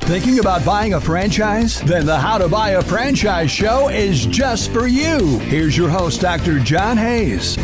Thinking about buying a franchise? Then the How to Buy a Franchise show is just for you. Here's your host, Dr. John Hayes.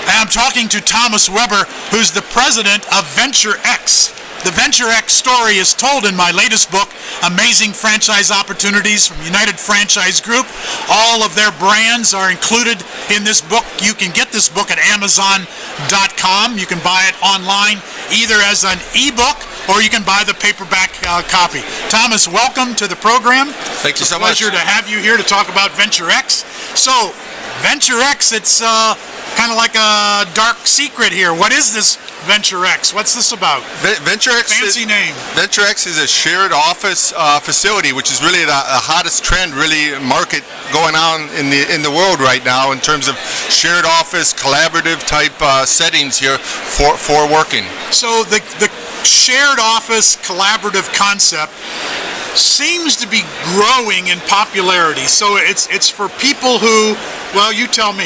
I'm talking to Thomas Weber, who's the president of Venture X. The Venture X story is told in my latest book, Amazing Franchise Opportunities from United Franchise Group. All of their brands are included in this book. You can get this book at Amazon.com. You can buy it online either as an ebook or you can buy the paperback copy. Thomas, welcome to the program. Thank you so much. It's a pleasure to have you here to talk about Venture X. So, Venture X, it's kind of like a dark secret here. What is this Venture X? What's this about? Venture X Fancy name. Venture X is a shared office facility, which is really the hottest trend, really market going on in the world right now in terms of shared office, collaborative type settings here for working. So the shared office collaborative concept seems to be growing in popularity. So it's for people who, well, you tell me,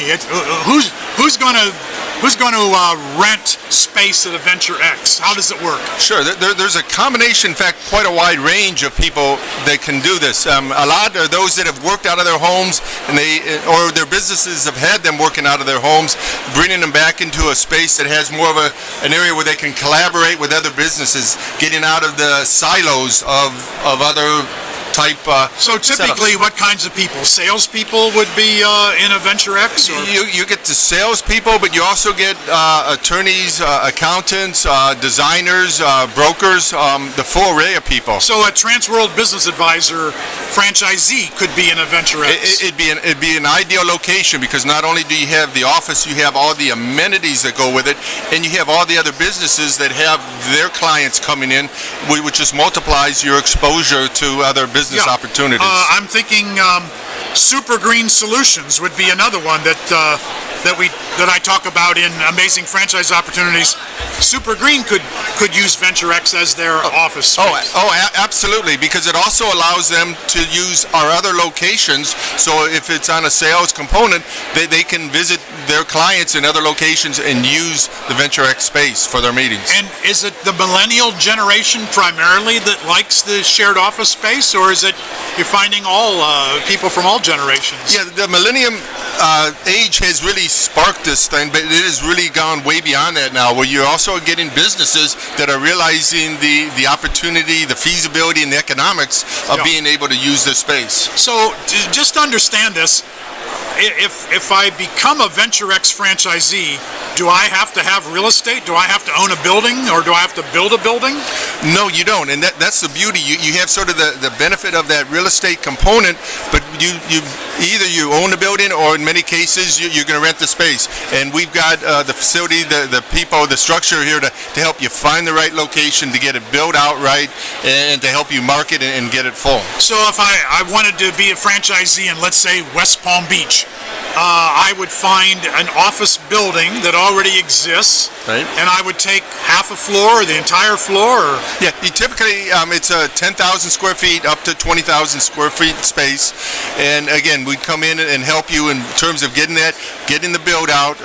who's going to rent space at a Venture X? How does it work? Sure, there's a combination, in fact, quite a wide range of people that can do this. A lot are those that have worked out of their homes, and or their businesses have had them working out of their homes, bringing them back into a space that has more of an area where they can collaborate with other businesses, getting out of the silos of other type So typically, setups. what kinds of people? Salespeople would be in a Venture X? Or? You get the salespeople, but you also get attorneys, accountants, designers, brokers, the full array of people. So a Transworld Business Advisor franchisee could be in a Venture X? It'd be an ideal location because not only do you have the office, you have all the amenities that go with it, and you have all the other businesses that have their clients coming in, which just multiplies your exposure to other business opportunities. I'm thinking Super Green Solutions would be another one that I talk about in Amazing Franchise Opportunities. Super Green could use Venture X as their office space. Absolutely, because it also allows them to use our other locations. So if it's on a sales component, they can visit their clients in other locations and use the Venture X space for their meetings. And is it the millennial generation primarily that likes the shared office space, or is it you're finding all people from all generations? Yeah, the millennium age has really sparked this thing, but it has really gone way beyond that now, where you're also getting businesses that are realizing the opportunity, the feasibility, and the economics of being able to use this space. So just to understand this, if I become a Venture X franchisee, do I have to have real estate? Do I have to own a building, or do I have to build a building? No, you don't, and that's the beauty. You have sort of the benefit of that real estate component, but you either you own a building, or in many cases you're going to rent the space. And we've got the facility, the people, the structure here to help you find the right location, to get it built out right, and to help you market and get it full. So if I wanted to be a franchisee in, let's say, West Palm Beach, I would find an office building that already exists, right, and I would take half a floor or the entire floor? Or? Yeah, typically it's a 10,000 square feet up to 20,000 square feet space. And again, we come in and help you in terms of getting the build out,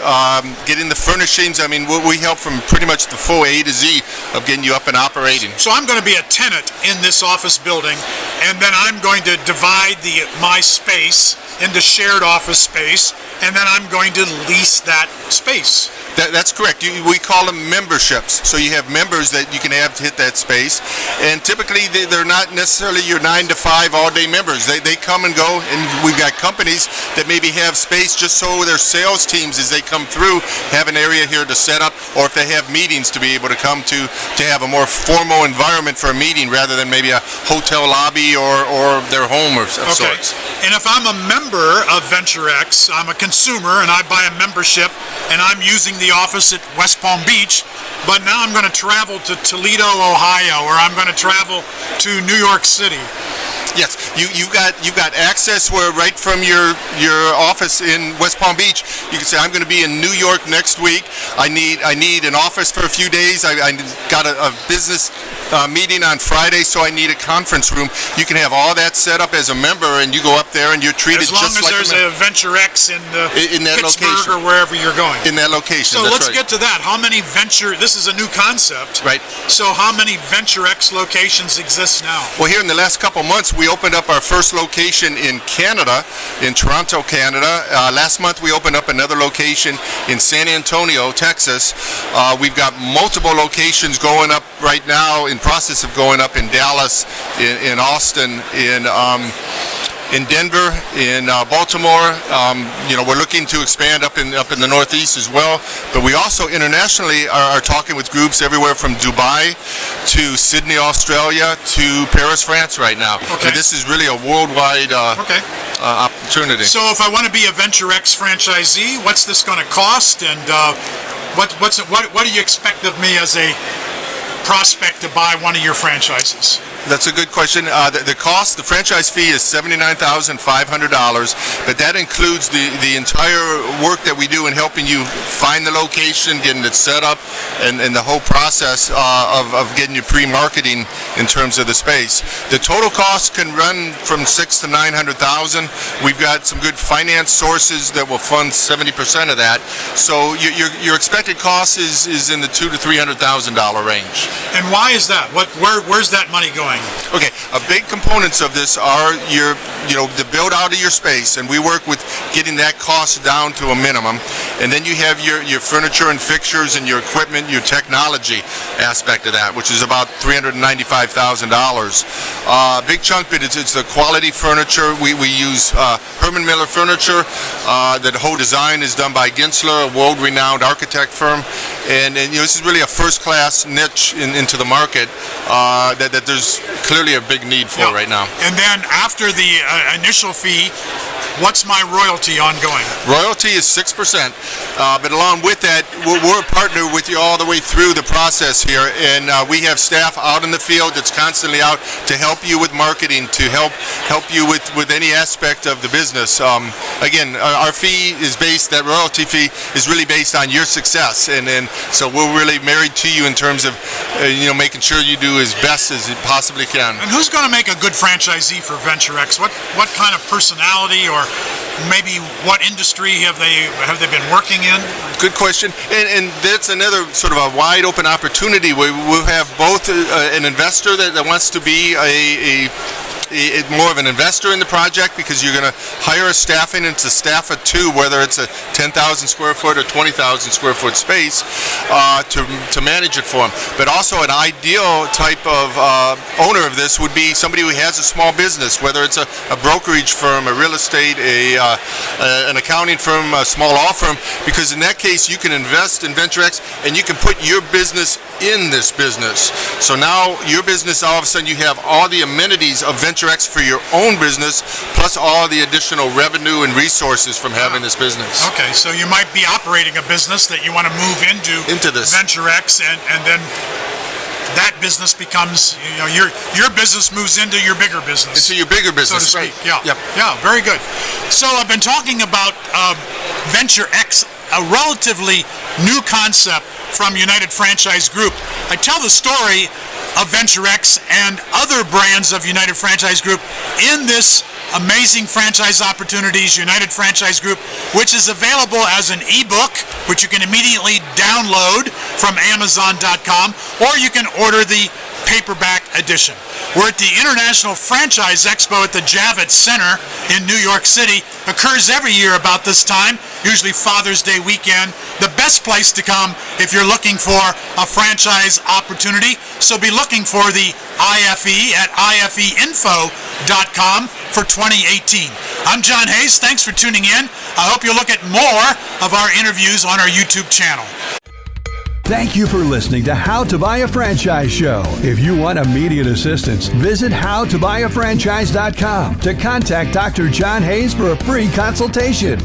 getting the furnishings. I mean, we help from pretty much the full A to Z of getting you up and operating. So I'm going to be a tenant in this office building, and then I'm going to divide my space into shared office space, and then I'm going to lease that space. That's correct. We call them memberships. So you have members that you can have to hit that space, and typically they're not necessarily your 9 to 5 all-day members. They come and go, and we've got companies that maybe have space just so their sales teams, as they come through, have an area here to set up, or if they have meetings, to be able to come to have a more formal environment for a meeting rather than maybe a hotel lobby or their home of sorts. And if I'm a member of Venture X, I'm a consumer and I buy a membership and I'm using the office at West Palm Beach, but now I'm going to travel to Toledo, Ohio, or I'm going to travel to New York City. Yes, you've got access where right from your office in West Palm Beach, you can say, I'm going to be in New York next week. I need an office for a few days. I got a business meeting on Friday, so I need a conference room. You can have all that set up as a member, and you go up there and you're treated just like as long as there's a Venture X in that Pittsburgh location, or wherever you're going. in that location. So that's let's get to that. How many this is a new concept. Right. So how many Venture X locations exist now? Well, here in the last couple months, we opened up our first location in Canada, in Toronto, Canada. Last month, we opened up another location in San Antonio, Texas. We've got multiple locations going up right now, in process of going up in Dallas, in Austin, in Denver, in Baltimore. We're looking to expand up in the Northeast as well. But we also internationally are talking with groups everywhere from Dubai to Sydney, Australia to Paris, France right now. Okay. So this is really a worldwide opportunity. So if I want to be a Venture X franchisee, what's this going to cost, and what do you expect of me as a prospect to buy one of your franchises? That's a good question. The cost, the franchise fee is $79,500, but that includes the entire work that we do in helping you find the location, getting it set up, and the whole process of getting you pre-marketing in terms of the space. The total cost can run from $600,000 to $900,000. We've got some good finance sources that will fund 70% of that. So your expected cost is in the $200,000 to $300,000 range. And why is that? Where's that money going? Okay, a big components of this are the build out of your space, and we work with getting that cost down to a minimum. And then you have your furniture and fixtures and your equipment, your technology aspect of that, which is about $395,000. Big chunk of it is the quality furniture. We use Herman Miller furniture. The whole design is done by Gensler, a world-renowned architect firm. And this is really a first-class niche into the market that there's clearly a big need for right now. And then after the initial fee, what's my royalty ongoing? Royalty is 6%, but along with that, we're a partner with you all the way through the process here, and we have staff out in the field that's constantly out to help you with marketing, to help you with any aspect of the business. Again, our fee is that royalty fee is really based on your success, and so we're really married to you in terms of making sure you do as best as you possibly can. And who's going to make a good franchisee for Venture X? What kind of personality, or maybe what industry have they been working in? Good question, and that's another sort of a wide open opportunity where we'll have both an investor that wants to be more of an investor in the project, because you're going to hire a staff in. It's a staff of two, whether it's a 10,000 square foot or 20,000 square foot space, to manage it for them. But also an ideal type of owner of this would be somebody who has a small business, whether it's a brokerage firm, a real estate, an accounting firm, a small law firm, because in that case you can invest in Venture X and you can put your business in this business. So now your business, all of a sudden you have all the amenities of Venture X for your own business, plus all the additional revenue and resources from having this business. Okay, so you might be operating a business that you want to move into this Venture X, and then that business becomes, your business moves into your bigger business. Into your bigger business, so to speak. Right. Yeah. Yep. Yeah, very good. So I've been talking about Venture X, a relatively new concept from United Franchise Group. I tell the story of Venture X and other brands of United Franchise Group in this Amazing Franchise Opportunities United Franchise Group, which is available as an ebook, which you can immediately download from Amazon.com, or you can order the paperback edition. We're at the International Franchise Expo at the Javits Center in New York City. Occurs every year about this time, usually Father's Day weekend. The best place to come if you're looking for a franchise opportunity. So be looking for the IFE at ifeinfo.com for 2018. I'm John Hayes. Thanks for tuning in. I hope you'll look at more of our interviews on our YouTube channel. Thank you for listening to How to Buy a Franchise Show. If you want immediate assistance, visit howtobuyafranchise.com to contact Dr. John Hayes for a free consultation.